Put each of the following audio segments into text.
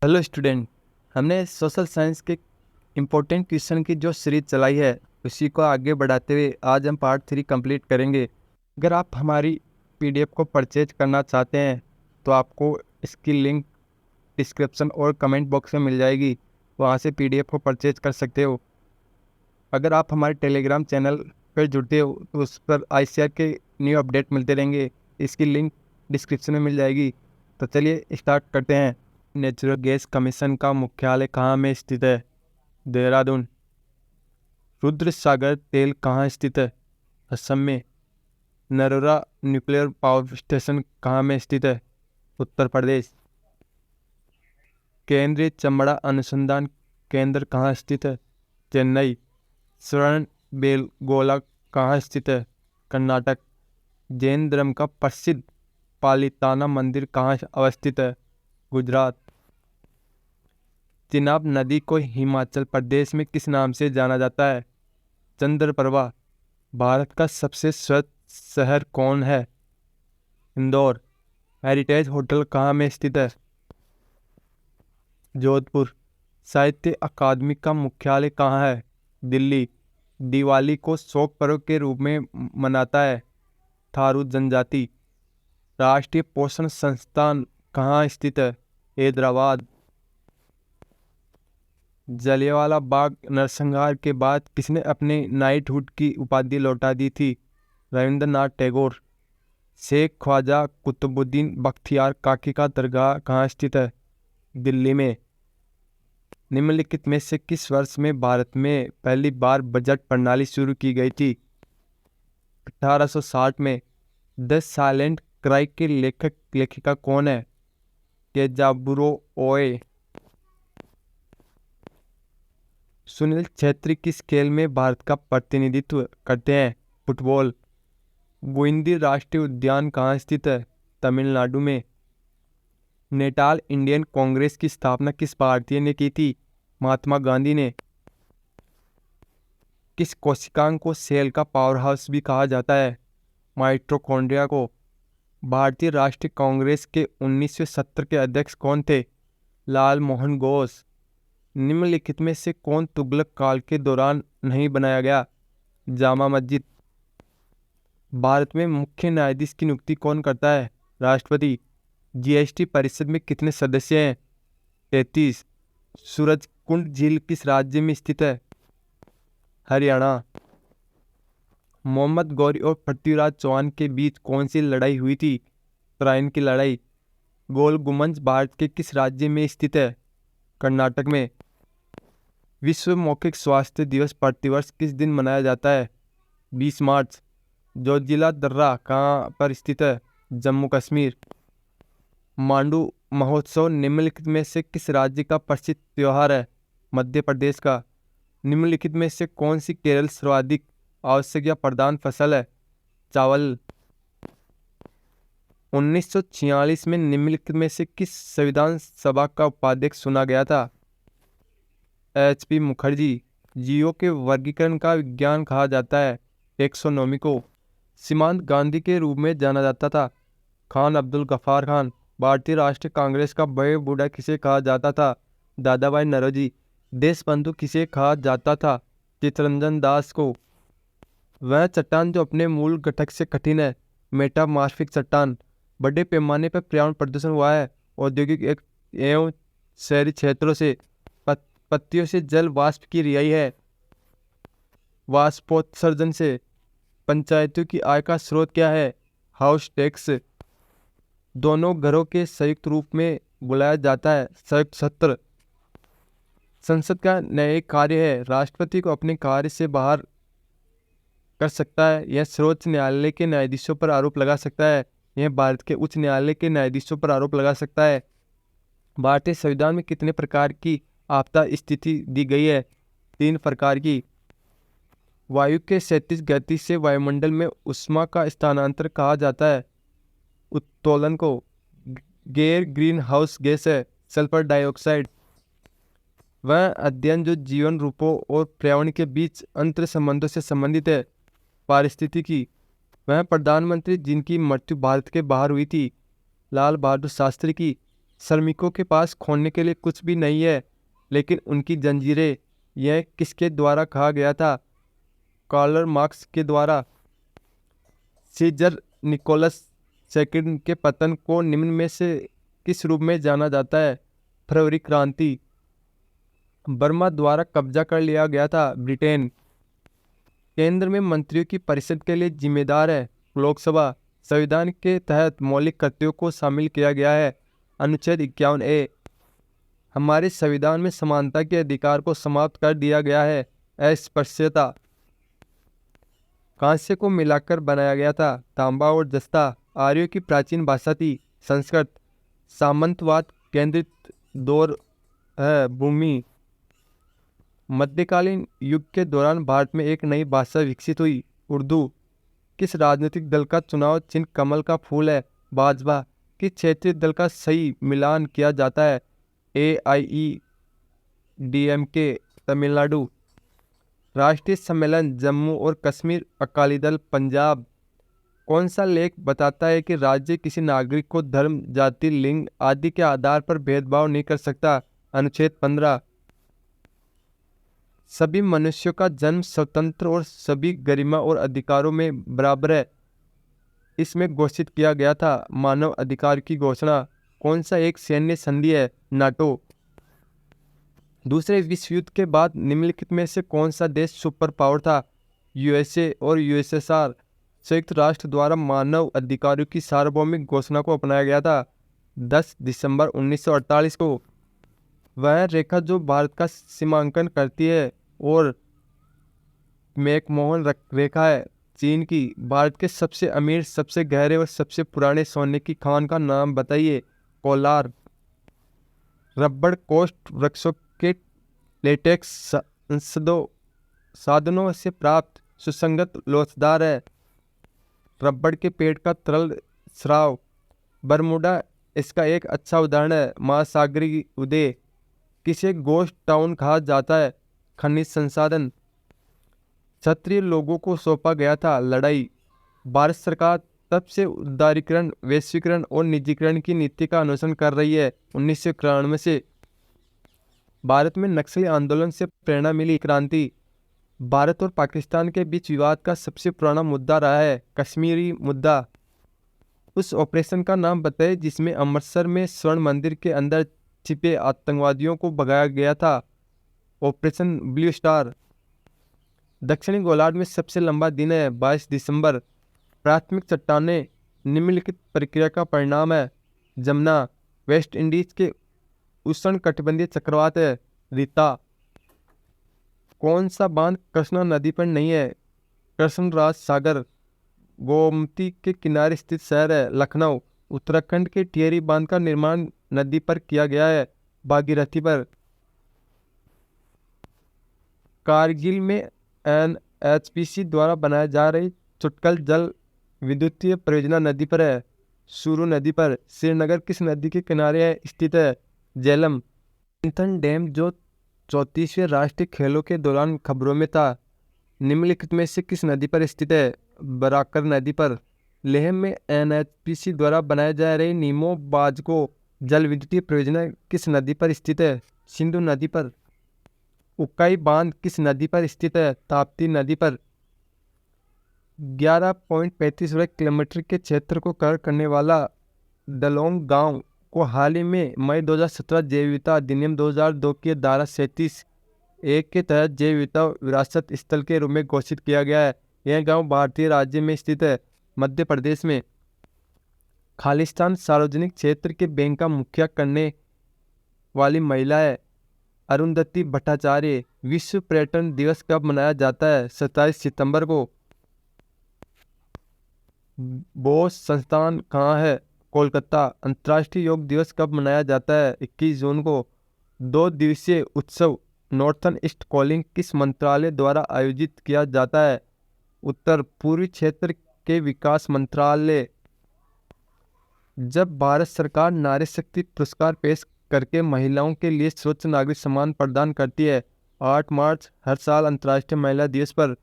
Hello student. हमने social science के important question की जो सीरीज चलाई है उसी को आगे बढ़ाते हुए आज हम पार्ट 3 कंप्लीट करेंगे। अगर आप हमारी पीडीएफ को परचेज करना चाहते हैं तो आपको इसकी लिंक डिस्क्रिप्शन और कमेंट बॉक्स में मिल जाएगी, वहाँ से पीडीएफ को परचेज कर सकते हो। अगर आप हमारे टेलीग्राम चैनल पर जुड़ते हो तो उस पर आईसीआर के न्यू अपडेट मिलते रहेंगे, इसकी लिंक डिस्क्रिप्शन में मिल जाएगी। तो चलिए स्टार्ट करते हैं। नेचुरल गैस कमीशन का मुख्यालय कहाँ में स्थित है? देहरादून। रुद्र सागर तेल कहाँ स्थित है? असम में। नरोरा न्यूक्लियर पावर स्टेशन कहाँ में स्थित है? उत्तर प्रदेश। केंद्रीय चमड़ा अनुसंधान केंद्र कहाँ स्थित है? चेन्नई। स्वर्ण बेलगोला कहाँ स्थित है? कर्नाटक। जैन धर्म का प्रसिद्ध पालिताना मंदिर कहाँ अवस्थित है? गुजरात। चिनाब नदी को हिमाचल प्रदेश में किस नाम से जाना जाता है? चंद्रप्रभा। भारत का सबसे स्वच्छ शहर कौन है? इंदौर। हेरिटेज होटल कहाँ में स्थित है? जोधपुर। साहित्य अकादमी का मुख्यालय कहाँ है? दिल्ली। दिवाली को शोक पर्व के रूप में मनाता है थारू जनजाति। राष्ट्रीय पोषण संस्थान कहाँ स्थित है? हैदराबाद। जलियांवाला बाग नरसंहार के बाद किसने अपने नाइटहुड की उपाधि लौटा दी थी? रविंद्रनाथ टैगोर। शेख ख्वाजा कुतुबुद्दीन बख्तियार काकी का दरगाह कहाँ स्थित है? दिल्ली में। निम्नलिखित में से किस वर्ष में भारत में पहली बार बजट प्रणाली शुरू की गई थी? 1860 में। द साइलेंट क्राई के लेखक लेखिका कौन है? केजाबुरो ओए। सुनील छेत्री किस खेल में भारत का प्रतिनिधित्व करते हैं? फुटबॉल। गोविंदी राष्ट्रीय उद्यान कहाँ स्थित है? तमिलनाडु में। नेटाल इंडियन कांग्रेस की स्थापना किस भारतीय ने की थी? महात्मा गांधी ने। किस कोशिकांग को सेल का पावर हाउस भी कहा जाता है? माइटोकॉन्ड्रिया को। भारतीय राष्ट्रीय कांग्रेस के 19वें सत्र के अध्यक्ष कौन थे? लाल मोहन घोष। निम्नलिखित में से कौन तुगलक काल के दौरान नहीं बनाया गया? जामा मस्जिद। भारत में मुख्य न्यायाधीश की नियुक्ति कौन करता है? राष्ट्रपति। जीएसटी परिषद में कितने सदस्य हैं? 33। सूरजकुंड झील किस राज्य में स्थित है? हरियाणा। मोहम्मद गौरी और पृथ्वीराज चौहान के बीच कौन सी लड़ाई हुई थी? तराइन की लड़ाई। गोल गुम्बद भारत के किस राज्य में स्थित है? कर्नाटक में। विश्व मौखिक स्वास्थ्य दिवस प्रतिवर्ष किस दिन मनाया जाता है? 20 मार्च। जोजिला दर्रा कहाँ पर स्थित है? जम्मू कश्मीर। मांडू महोत्सव निम्नलिखित में से किस राज्य का प्रसिद्ध त्योहार है? मध्य प्रदेश का। निम्नलिखित में से कौन सी केरल सर्वाधिक आवश्यक या प्रधान फसल है? चावल। 1946 में निम्नलिखित में से किस संविधान सभा का उपाध्यक्ष चुना गया था? HP मुखर्जी। जीवों के वर्गीकरण का विज्ञान कहा जाता है? टैक्सोनॉमी को। सीमांत गांधी के रूप में जाना जाता था? खान अब्दुल गफ्फार खान। भारतीय राष्ट्रीय कांग्रेस का बड़े बूढ़ा किसे कहा जाता था? दादा भाई नौरोजी। देश बंधु किसे कहा जाता था? चित्तरंजन दास को। वह चट्टान जो अपने मूल घटक से कठिन है? मेटामॉर्फिक चट्टान। बड़े पैमाने पर पर्यावरण प्रदूषण हुआ है औद्योगिक एवं शहरी क्षेत्रों से। पत्तियों से जल वाष्प की रिहाई है वाष्पोत्सर्जन से। पंचायतों की आय का स्रोत क्या है? House tax. दोनों घरों के संयुक्त रूप में बुलाया जाता है संयुक्त सत्र। संसद का न्यायिक कार्य है? राष्ट्रपति को अपने कार्य से बाहर कर सकता है। यह सर्वोच्च न्यायालय के न्यायाधीशों पर आरोप लगा सकता है। यह भारत के उच्च न्यायालय के न्यायाधीशों पर आरोप लगा सकता है। भारतीय संविधान में कितने प्रकार की आपदा स्थिति दी गई है? 3 प्रकार की। वायु के क्षैतिज गति से वायुमंडल में ऊष्मा का स्थानांतरण कहा जाता है? उत्तोलन को। गैर ग्रीन हाउस गैस है? Sulphur dioxide. वह अध्ययन जो जीवन रूपों और पर्यावरण के बीच अंतर संबंधों से संबंधित है? पारिस्थितिकी। वह प्रधानमंत्री जिनकी मृत्यु भारत के बाहर हुई थी? लाल बहादुर शास्त्री की। श्रमिकों के पास खोने के लिए कुछ भी नहीं है, लेकिन उनकी जंजीरें, यह किसके द्वारा कहा गया था? कार्ल मार्क्स के द्वारा। सीजर निकोलस सेकंड के पतन को निम्न में से किस रूप में जाना जाता है? फरवरी क्रांति। बर्मा द्वारा कब्जा कर लिया गया था ब्रिटेन। केंद्र में मंत्रियों की परिषद के लिए जिम्मेदार है लोकसभा। संविधान के तहत मौलिक कर्तव्यों को शामिल किया गया है। अनुच्छेद 51A। हमारे संविधान में समानता के अधिकार को समाप्त कर दिया गया है। अस्पृश्यता। कांस्य को मिलाकर बनाया गया था। तांबा और जस्ता आर्यों की प्राचीन भाषा थी। संस्कृत। सामंतवाद केंद्रित दौर है। भूमि। मध्यकालीन युग के दौरान भारत में एक नई भाषा विकसित हुई, उर्दू। किस राजनीतिक दल का चुनाव चिन्ह कमल का फूल है? भाजपा। किस क्षेत्रीय दल का सही मिलान किया जाता है? AIEDMK तमिलनाडु। राष्ट्रीय सम्मेलन जम्मू और कश्मीर अकाली दल पंजाब। कौन सा लेख बताता है कि राज्य किसी नागरिक को धर्म, जाति, लिंग आदि के आधार पर भेदभाव नहीं कर सकता? अनुच्छेद 15। सभी मनुष्यों का जन्म स्वतंत्र और सभी गरिमा और अधिकारों में बराबर है, इसमें घोषित किया गया था। मानव अधिकार की घोषणा। कौन सा एक सैन्य संधि है? नाटो। दूसरे विश्व युद्ध के बाद निम्नलिखित में से कौन सा देश सुपर पावर था? USA और USSR। संयुक्त राष्ट्र द्वारा मानव अधिकारों की सार्वभौमिक घोषणा को अपनाया गया था 10 दिसंबर 1948 को। वह रेखा जो भारत का सीमांकन करती है और मैकमोहन रेखा है चीन की। भारत के सबसे अमीर, सबसे गहरे और सबसे पुराने सोने की खान का नाम बताइए। कोलार। रबड़ कोष्ठ वृक्षों के लेटेक्स साधनों से प्राप्त सुसंगत लोचदार है। रबड़ के पेड़ का तरल स्राव। बरमूडा इसका एक अच्छा उदाहरण है। महासागरीय उदय। किसे गोस्ट टाउन कहा जाता है? खनिज संसाधन। क्षत्रिय लोगों को सौंपा गया था लड़ाई। भारत सरकार तब से उदारीकरण, वैश्वीकरण और निजीकरण की नीति का अनुसरण कर रही है 1991 से। भारत में नक्सली आंदोलन से प्रेरणा मिली क्रांति। भारत और पाकिस्तान के बीच विवाद का सबसे पुराना मुद्दा रहा है कश्मीरी मुद्दा। उस ऑपरेशन का नाम बताइए जिसमें अमृतसर में स्वर्ण मंदिर के अंदर छिपे आतंकवादियों को भगाया गया था। Operation blue star. दक्षिणी गोलार्ध में सबसे लंबा दिन है 22 दिसंबर। प्राथमिक चट्टानें निम्नलिखित प्रक्रिया का परिणाम है। जमुना। वेस्ट इंडीज के उष्ण कटिबंधीय चक्रवात है रीता। कौन सा बांध कृष्णा नदी पर नहीं है? कृष्णराज सागर। गोमती के किनारे स्थित शहर है लखनऊ। उत्तराखंड के टिहरी बांध का निर्माण नदी पर किया गया है भागीरथी पर। कारगिल में NHPC द्वारा बनाया जा रही चुटकल जल विद्युतीय परियोजना नदी पर है सूरू नदी पर। श्रीनगर किस नदी के किनारे स्थित है? झेलम। मंथन डैम जो 34वें राष्ट्रीय खेलों के दौरान खबरों में था, निम्नलिखित में से किस नदी पर स्थित है? बराकर नदी पर। लेह में NHPC द्वारा बनाए जा रही नीमो बाजको जल विद्युतीय परियोजना किस नदी पर स्थित है? सिंधु नदी पर। उकाई बांध किस नदी पर स्थित है? ताप्ती नदी पर। 11.35 वर्ग किलोमीटर के क्षेत्र को कवर करने वाला डलोंग गांव को हाल ही में मई 2017 जैव विविधता अधिनियम 2002 की धारा 37(1) के तहत जैव विविधता विरासत स्थल के रूप में घोषित किया गया है। यह गांव भारतीय राज्य में स्थित है मध्य प्रदेश में। खालिस्तान सार्वजनिक क्षेत्र के बैंक का मुखिया करने वाली महिला है अरुंधति भट्टाचार्य। विश्व पर्यटन दिवस कब मनाया जाता है? 27 सितंबर को। बोस संस्थान कहाँ है? कोलकाता। अंतर्राष्ट्रीय योग दिवस कब मनाया जाता है? 21 जून को। 2 दिवसीय उत्सव नॉर्थन ईस्ट कॉलिंग किस मंत्रालय द्वारा आयोजित किया जाता है? उत्तर पूर्वी क्षेत्र के विकास मंत्रालय। जब भारत सरकार नारी शक्ति पुरस्कार पेश करके महिलाओं के लिए सर्वोच्च नागरिक सम्मान प्रदान करती है 8 मार्च हर साल अंतर्राष्ट्रीय महिला दिवस पर।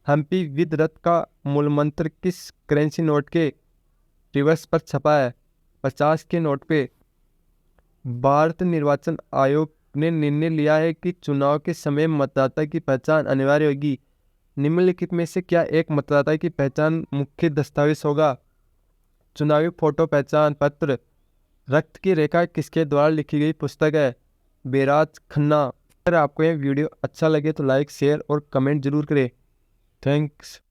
हम्पी विद रथ का मूल मंत्र किस करेंसी नोट के रिवर्स पर छपा है? 50 के नोट पे। भारत निर्वाचन आयोग ने निर्णय लिया है कि चुनाव के समय मतदाता की पहचान अनिवार्य होगी। निम्नलिखित में से क्या एक मतदाता की पहचान मुख्य दस्तावेज होगा? चुनावी फोटो पहचान पत्र। रक्त की रेखा किसके द्वारा लिखी गई पुस्तक है? बैराज खन्ना। अगर आपको यह वीडियो अच्छा लगे तो लाइक, शेयर और कमेंट जरूर करें। थैंक्स।